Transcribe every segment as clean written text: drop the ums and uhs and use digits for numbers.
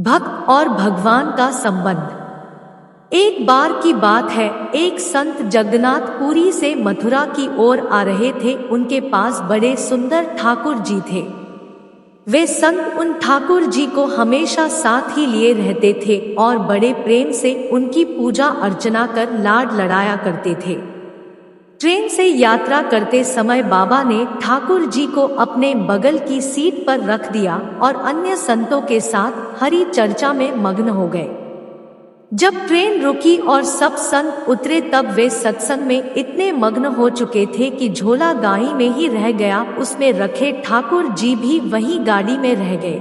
भक्त और भगवान का संबंध। एक बार की बात है, एक संत जगन्नाथ पुरी से मथुरा की ओर आ रहे थे। उनके पास बड़े सुंदर ठाकुर जी थे। वे संत उन ठाकुर जी को हमेशा साथ ही लिए रहते थे और बड़े प्रेम से उनकी पूजा अर्चना कर लाड लड़ाया करते थे। ट्रेन से यात्रा करते समय बाबा ने ठाकुर जी को अपने बगल की सीट पर रख दिया और अन्य संतों के साथ हरि चर्चा में मग्न हो गए। जब ट्रेन रुकी और सब संत उतरे तब वे सत्संग में इतने मग्न हो चुके थे कि झोला गाड़ी में ही रह गया। उसमें रखे ठाकुर जी भी वही गाड़ी में रह गए।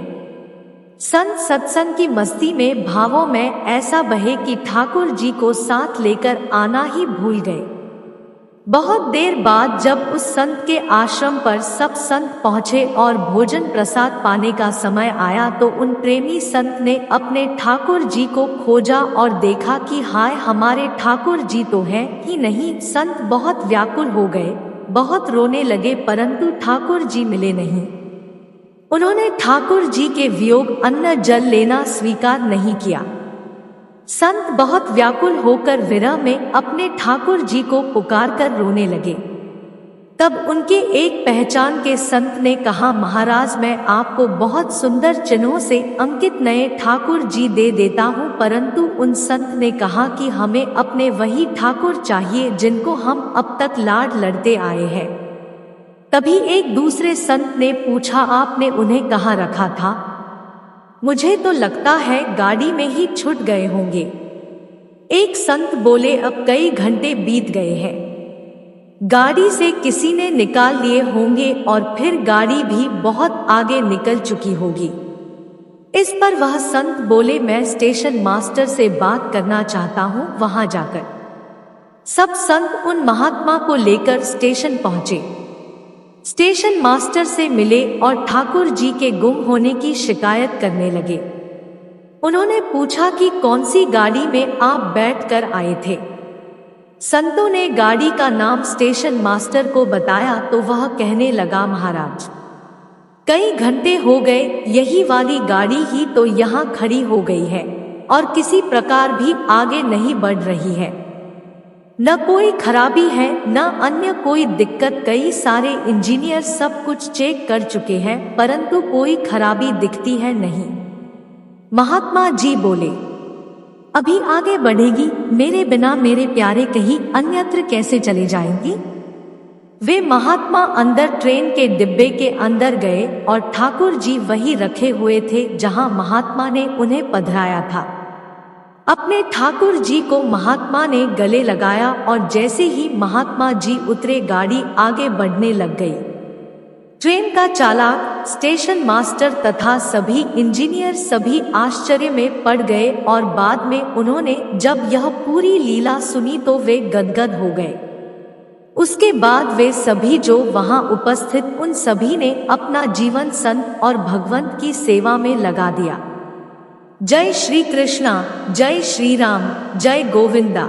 संत सत्संग की मस्ती में भावों में ऐसा बहे कि ठाकुर जी को साथ लेकर आना ही भूल गए। बहुत देर बाद जब उस संत के आश्रम पर सब संत पहुँचे और भोजन प्रसाद पाने का समय आया तो उन प्रेमी संत ने अपने ठाकुर जी को खोजा और देखा कि हाय, हमारे ठाकुर जी तो हैं ही नहीं। संत बहुत व्याकुल हो गए, बहुत रोने लगे, परंतु ठाकुर जी मिले नहीं। उन्होंने ठाकुर जी के वियोग अन्न जल लेना स्वीकार नहीं किया। संत बहुत व्याकुल होकर विरह में अपने ठाकुर जी को पुकार कर रोने लगे। तब उनके एक पहचान के संत ने कहा, महाराज, मैं आपको बहुत सुंदर चिन्हों से अंकित नए ठाकुर जी दे देता हूँ। परंतु उन संत ने कहा कि हमें अपने वही ठाकुर चाहिए जिनको हम अब तक लाड लड़ते आए हैं। तभी एक दूसरे संत ने पूछा, आपने उन्हें कहाँ रखा था? मुझे तो लगता है गाड़ी में ही छूट गए होंगे। एक संत बोले, अब कई घंटे बीत गए हैं, गाड़ी से किसी ने निकाल लिए होंगे और फिर गाड़ी भी बहुत आगे निकल चुकी होगी। इस पर वह संत बोले, मैं स्टेशन मास्टर से बात करना चाहता हूँ, वहां जाकर। सब संत उन महात्मा को लेकर स्टेशन पहुंचे। स्टेशन मास्टर से मिले और ठाकुर जी के गुम होने की शिकायत करने लगे। उन्होंने पूछा कि कौन सी गाड़ी में आप बैठकर आए थे। संतों ने गाड़ी का नाम स्टेशन मास्टर को बताया तो वह कहने लगा, महाराज, कई घंटे हो गए, यही वाली गाड़ी ही तो यहाँ खड़ी हो गई है और किसी प्रकार भी आगे नहीं बढ़ रही है। न कोई खराबी है न अन्य कोई दिक्कत। कई सारे इंजीनियर सब कुछ चेक कर चुके हैं, परंतु कोई खराबी दिखती है नहीं। महात्मा जी बोले, अभी आगे बढ़ेगी, मेरे बिना मेरे प्यारे कहीं अन्यत्र कैसे चले जाएंगी? वे महात्मा अंदर ट्रेन के डिब्बे के अंदर गए और ठाकुर जी वही रखे हुए थे जहां महात्मा ने उन्हें पधराया था। अपने ठाकुर जी को महात्मा ने गले लगाया और जैसे ही महात्मा जी उतरे गाड़ी आगे बढ़ने लग गई। ट्रेन का चालक, स्टेशन मास्टर तथा सभी इंजीनियर सभी आश्चर्य में पड़ गए और बाद में उन्होंने जब यह पूरी लीला सुनी तो वे गदगद हो गए। उसके बाद वे सभी जो वहां उपस्थित उन सभी ने अपना जीवन संत और भगवंत की सेवा में लगा दिया। जय श्री कृष्णा, जय श्री राम, जय गोविंदा।